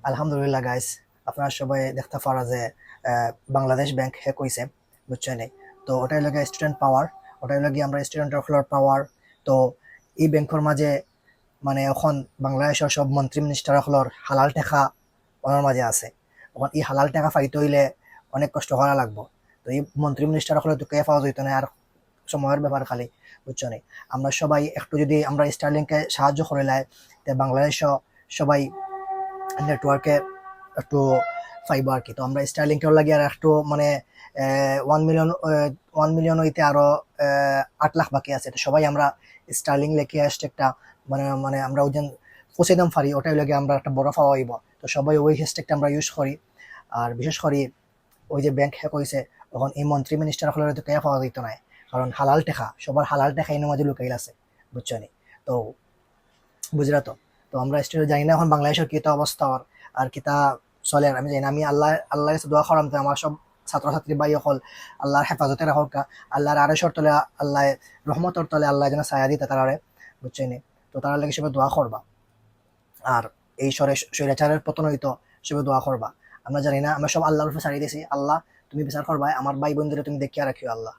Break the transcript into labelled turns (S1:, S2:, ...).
S1: আলহামদুলিল্লাহ গাইস, আপনারা সবাই দেখতে পারা যে বাংলাদেশ ব্যাংক হ্যাক হয়েছে, বুঝছেন? তো ওটাই লাগে স্টুডেন্ট পাওয়ার, ওটাই লাগে আমরা স্টুডেন্টের ফ্লোর পাওয়ার। তো এই ব্যাংকের মাঝে মানে এখন বাংলাদেশের সব মন্ত্রী মিনিস্টার হলর হালাল টাকা ওনার মাঝে আছে। এখন এই হালাল টাকা পাইতে হইলে অনেক কষ্ট করা লাগবো। তো এই মন্ত্রী মিনিস্টার হলে তো কে পাওয়া যেত না, আর সময়ের ব্যাপার খালি, বুঝছো নি? আমরা সবাই একটু যদি আমরা স্টারলিংকে সাহায্য করে লাই, বাংলাদেশও সবাই নেটওয়ার্কে একটু পাইবো আর কি। তো আমরা স্টারলিংকের লাগে আর একটু মানে 1 মিলিয়ন, 1 মিলিয়ন হইতে আরো 8 লাখ বাকি আছে। তো সবাই আমরা স্টারলিং লেখে আসছে একটা মানে মানে আমরা ওই দিন পৌঁছে দাম পারি, ওটাই লাগে আমরা একটা বড় পাওয়া হইব। তো সবাই ওই হ্যাশট্যাগটা আমরা ইউজ করি। আর বিশেষ করে ওই যে ব্যাংক হ্যাক হয়েছে, তখন এই মন্ত্রী মিনিস্টার হলে তো কে পাওয়া যেত না, কারণ হালাল টেকা সবার হালাল টেকা এর মাঝে লুকাইল আছে, বুঝছো নি? তো বুঝলা তো? তো আমরা স্টুডেন্ট জানি না এখন বাংলাদেশের কি অবস্থা আর কিতা চলে, আমি জানি না। আমি আল্লাহর কাছে দোয়া করাম যে আমার সব ছাত্রছাত্রী ভাই হল আল্লাহর হেফাজতে রাখা, আল্লাহর আরশের তলে, আল্লাহ রহমতর তলে আল্লাহ যেন ছায়া দিতে তারারে, বুঝছেন? তো তারা লাগে সবাই দোয়া করবা। আর এই স্বৈরাচারের পতন হইতো, সবাই দোয়া করবা। আমরা জানি না, আমরা সব আল্লাহর উপরে ছাড়িয়ে দিয়েছি। আল্লাহ তুমি বিচার করবা, আমার ভাই বোনদের তুমি দেখিয়া রাখিও আল্লাহ।